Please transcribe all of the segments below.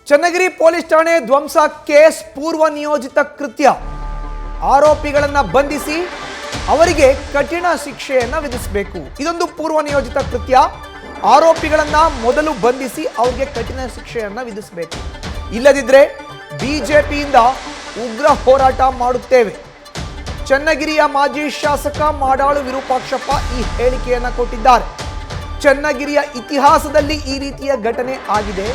Channagiri police ಠಾಣೆ ಧ್ವಂಸ case ಪೂರ್ವ ನಿಯೋಜಿತ ಕೃತ್ಯ. ಆರೋಪಿಗಳನ್ನು ಬಂಧಿಸಿ ಅವರಿಗೆ ಕಠಿಣ ಶಿಕ್ಷೆಯನ್ನು ವಿಧಿಸಬೇಕು. ಇದೊಂದು ಪೂರ್ವ ನಿಯೋಜಿತ ಕೃತ್ಯ. ಆರೋಪಿಗಳನ್ನು ಮೊದಲು ಬಂಧಿಸಿ ಅವರಿಗೆ ಕಠಿಣ ಶಿಕ್ಷೆಯನ್ನು ವಿಧಿಸಬೇಕು. ಇಲ್ಲದಿದ್ದರೆ ಬಿಜೆಪಿಯಿಂದ ಉಗ್ರ ಹೋರಾಟ ಮಾಡುತ್ತೇವೆ. ಚನ್ನಗಿರಿಯ ಮಾಜಿ ಶಾಸಕ ಮಾಡಾಳು ವಿರೂಪಾಕ್ಷಪ್ಪ ಈ ಹೇಳಿಕೆಯನ್ನು ಕೊಟ್ಟಿದ್ದಾರೆ. ಚನ್ನಗಿರಿಯ ಇತಿಹಾಸದಲ್ಲಿ ಈ ರೀತಿಯ ಘಟನೆ ಆಗಿದೆ.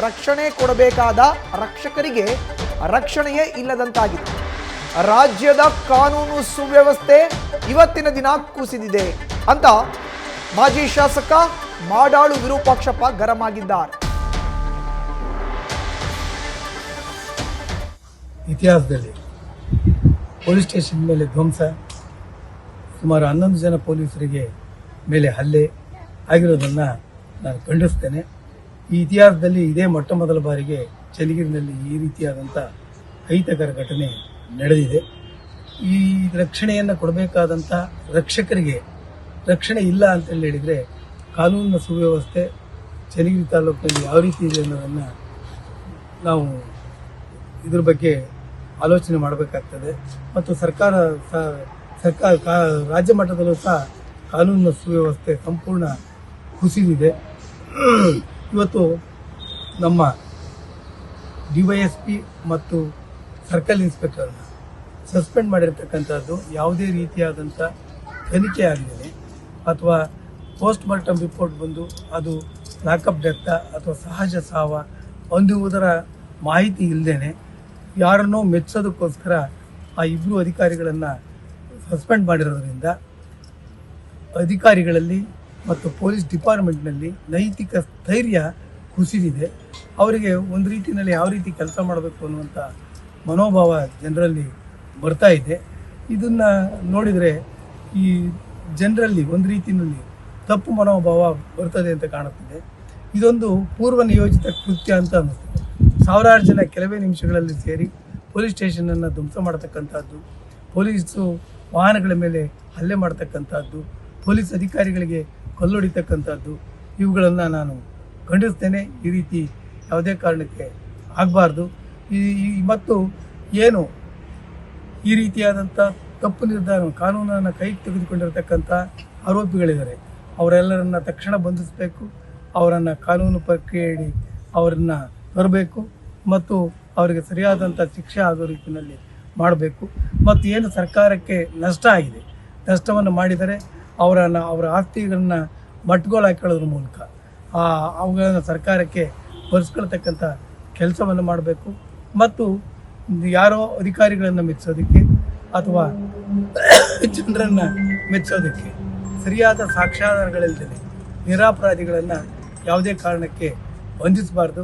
ರಕ್ಷಣೆ ಕೊಡಬೇಕಾದ ರಕ್ಷಕರಿಗೆ ರಕ್ಷಣೆಯೇ ಇಲ್ಲದಂತಾಗಿದೆ. ರಾಜ್ಯದ ಕಾನೂನು ಸುವ್ಯವಸ್ಥೆ ಇವತ್ತಿನ ದಿನ ಕುಸಿದಿದೆ ಅಂತ ಮಾಜಿ ಶಾಸಕ ಮಾಡಾಳು ವಿರೂಪಾಕ್ಷಪ್ಪ ಗರಂ ಆಗಿದ್ದಾರೆ. ಇತಿಹಾಸದಲ್ಲಿ ಪೊಲೀಸ್ ಸ್ಟೇಷನ್ ಮೇಲೆ ಧ್ವಂಸ, ಸುಮಾರು 11 ಜನ ಪೊಲೀಸರಿಗೆ ಮೇಲೆ ಹಲ್ಲೆ ಆಗಿರೋದನ್ನು ನಾನು ಖಂಡಿಸ್ತೇನೆ. ಈ ಇತಿಹಾಸದಲ್ಲಿ ಇದೇ ಮೊಟ್ಟ ಮೊದಲ ಬಾರಿಗೆ ಚನ್ನಗಿರಿನಲ್ಲಿ ಈ ರೀತಿಯಾದಂಥ ಅಹಿತಕರ ಘಟನೆ ನಡೆದಿದೆ. ಈ ರಕ್ಷಣೆಯನ್ನು ಕೊಡಬೇಕಾದಂಥ ರಕ್ಷಕರಿಗೆ ರಕ್ಷಣೆ ಇಲ್ಲ ಅಂತ ಹೇಳಿದರೆ ಕಾನೂನಿನ ಸುವ್ಯವಸ್ಥೆ ಚನ್ನಗಿರಿ ತಾಲೂಕಿನಲ್ಲಿ ಯಾವ ರೀತಿ ಇದೆ ಅನ್ನೋದನ್ನು ನಾವು ಇದ್ರ ಬಗ್ಗೆ ಆಲೋಚನೆ ಮಾಡಬೇಕಾಗ್ತದೆ. ಮತ್ತು ಸರ್ಕಾರ ರಾಜ್ಯ ಮಟ್ಟದಲ್ಲೂ ಸಹ ಕಾನೂನಿನ ಸುವ್ಯವಸ್ಥೆ ಸಂಪೂರ್ಣ ಕುಸಿದಿದೆ. ಇವತ್ತು ನಮ್ಮ DYSP ಮತ್ತು ಸರ್ಕಲ್ ಇನ್ಸ್ಪೆಕ್ಟರ್ನ ಸಸ್ಪೆಂಡ್ ಮಾಡಿರ್ತಕ್ಕಂಥದ್ದು ಯಾವುದೇ ರೀತಿಯಾದಂಥ ತನಿಖೆ ಆಗಲಿದೆ ಅಥವಾ ಪೋಸ್ಟ್ ಮಾರ್ಟಮ್ ರಿಪೋರ್ಟ್ ಬಂದು ಅದು ಲಾಕಪ್ ಡೆತ್ತ ಅಥವಾ ಸಹಜ ಸಾವ ಹೊಂದುವುದರ ಮಾಹಿತಿ ಇಲ್ಲದೇನೆ ಯಾರನ್ನೋ ಮೆಚ್ಚೋದಕ್ಕೋಸ್ಕರ ಆ ಇಬ್ಬರು ಅಧಿಕಾರಿಗಳನ್ನು ಸಸ್ಪೆಂಡ್ ಮಾಡಿರೋದ್ರಿಂದ ಅಧಿಕಾರಿಗಳಲ್ಲಿ ಮತ್ತು ಪೊಲೀಸ್ ಡಿಪಾರ್ಟ್ಮೆಂಟ್ನಲ್ಲಿ ನೈತಿಕ ಸ್ಥೈರ್ಯ ಕುಸಿದಿದೆ. ಅವರಿಗೆ ಒಂದು ರೀತಿಯಲ್ಲಿ ಯಾವ ರೀತಿ ಕೆಲಸ ಮಾಡಬೇಕು ಅನ್ನುವಂಥ ಮನೋಭಾವ ಜನರಲ್ಲಿ ಬರ್ತಾ ಇದೆ. ಇದನ್ನು ನೋಡಿದರೆ ಈ ಜನರಲ್ಲಿ ಒಂದು ರೀತಿಯಲ್ಲಿ ತಪ್ಪು ಮನೋಭಾವ ಬರ್ತದೆ ಅಂತ ಕಾಣುತ್ತಿದೆ. ಇದೊಂದು ಪೂರ್ವ ನಿಯೋಜಿತ ಕೃತ್ಯ ಅಂತ ಅನ್ನಿಸ್ತದೆ. ಸಾವಿರಾರು ಜನ ಕೆಲವೇ ನಿಮಿಷಗಳಲ್ಲಿ ಸೇರಿ ಪೊಲೀಸ್ ಸ್ಟೇಷನನ್ನು ಧ್ವಂಸ ಮಾಡತಕ್ಕಂಥದ್ದು, ಪೊಲೀಸು ವಾಹನಗಳ ಮೇಲೆ ಹಲ್ಲೆ ಮಾಡ್ತಕ್ಕಂಥದ್ದು, ಪೊಲೀಸ್ ಅಧಿಕಾರಿಗಳಿಗೆ ಕಲ್ಲೊಡಿತಕ್ಕಂಥದ್ದು, ಇವುಗಳನ್ನು ನಾನು ಖಂಡಿಸ್ತೇನೆ. ಈ ರೀತಿ ಯಾವುದೇ ಕಾರಣಕ್ಕೆ ಆಗಬಾರ್ದು. ಮತ್ತು ಏನು ಈ ರೀತಿಯಾದಂಥ ತಪ್ಪು ನಿರ್ಧಾರ ಕಾನೂನನ್ನು ಕೈಗೆ ತೆಗೆದುಕೊಂಡಿರತಕ್ಕಂಥ ಆರೋಪಿಗಳಿದ್ದಾರೆ, ಅವರೆಲ್ಲರನ್ನ ತಕ್ಷಣ ಬಂಧಿಸಬೇಕು. ಅವರನ್ನು ಕಾನೂನು ಪ್ರಕ್ರಿಯೆಯಡಿ ಅವರನ್ನು ತರಬೇಕು ಮತ್ತು ಅವರಿಗೆ ಸರಿಯಾದಂಥ ಶಿಕ್ಷೆ ಆಗೋ ರೀತಿಯಲ್ಲಿ ಮಾಡಬೇಕು. ಮತ್ತು ಏನು ಸರ್ಕಾರಕ್ಕೆ ನಷ್ಟ ಆಗಿದೆ, ನಷ್ಟವನ್ನು ಮಾಡಿದರೆ ಅವರ ಆಸ್ತಿಗಳನ್ನು ಮಟ್ಗೋಲು ಹಾಕೊಳ್ಳೋದ್ರ ಮೂಲಕ ಅವುಗಳನ್ನು ಸರ್ಕಾರಕ್ಕೆ ಒರೆಸ್ಕೊಳ್ತಕ್ಕಂಥ ಕೆಲಸವನ್ನು ಮಾಡಬೇಕು. ಮತ್ತು ಯಾರೋ ಅಧಿಕಾರಿಗಳನ್ನು ಮೆಚ್ಚೋದಕ್ಕೆ ಅಥವಾ ಜನರನ್ನು ಮೆಚ್ಚೋದಕ್ಕೆ ಸರಿಯಾದ ಸಾಕ್ಷ್ಯಾಧಾರಗಳಿಲ್ಲದೆ ನಿರಪರಾಧಿಗಳನ್ನು ಯಾವುದೇ ಕಾರಣಕ್ಕೆ ಬಂಧಿಸಬಾರ್ದು.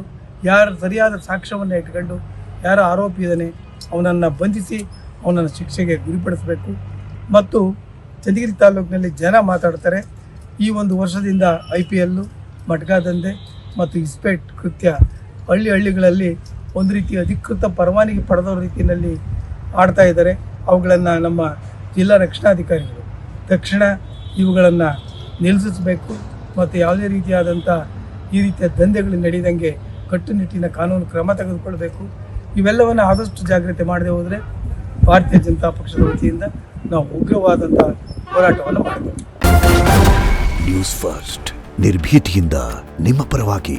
ಯಾರು ಸರಿಯಾದ ಸಾಕ್ಷ್ಯವನ್ನು ಇಟ್ಕೊಂಡು ಯಾರು ಆರೋಪಿ ಇದ್ದಾನೆ ಅವನನ್ನು ಬಂಧಿಸಿ ಅವನನ್ನು ಶಿಕ್ಷೆಗೆ ಗುರಿಪಡಿಸಬೇಕು. ಮತ್ತು ಚನ್ನಗಿರಿ ತಾಲೂಕಿನಲ್ಲಿ ಜನ ಮಾತಾಡ್ತಾರೆ, ಈ ಒಂದು ವರ್ಷದಿಂದ IPL, ಮಟ್ಕಾ ದಂಧೆ ಮತ್ತು ಇಸ್ಪೇಟ್ ಕೃತ್ಯ ಹಳ್ಳಿಗಳಲ್ಲಿ ಒಂದು ರೀತಿ ಅಧಿಕೃತ ಪರವಾನಗಿ ಪಡೆದ ರೀತಿಯಲ್ಲಿ ಆಡ್ತಾ ಇದ್ದಾರೆ. ಅವುಗಳನ್ನು ನಮ್ಮ ಜಿಲ್ಲಾ ರಕ್ಷಣಾಧಿಕಾರಿಗಳು ತಕ್ಷಣ ಇವುಗಳನ್ನು ನಿಲ್ಲಿಸಬೇಕು ಮತ್ತು ಯಾವುದೇ ರೀತಿಯಾದಂಥ ಈ ರೀತಿಯ ದಂಧೆಗಳು ನಡೆದಂಗೆ ಕಟ್ಟುನಿಟ್ಟಿನ ಕಾನೂನು ಕ್ರಮ ತೆಗೆದುಕೊಳ್ಬೇಕು. ಇವೆಲ್ಲವನ್ನು ಆದಷ್ಟು ಜಾಗ್ರತೆ ಮಾಡದೆ ಹೋದರೆ ಭಾರತೀಯ ಜನತಾ ಪಕ್ಷದ ವತಿಯಿಂದ ನಾವು ಉಗ್ರವಾದಂಥ ಹೋರಾಟವನ್ನು ಮಾಡ್ತೇವೆ. ನ್ಯೂಸ್ ಫಸ್ಟ್ ನಿರ್ಭೀತಿಯಿಂದ ನಿಮ್ಮ ಪರವಾಗಿ.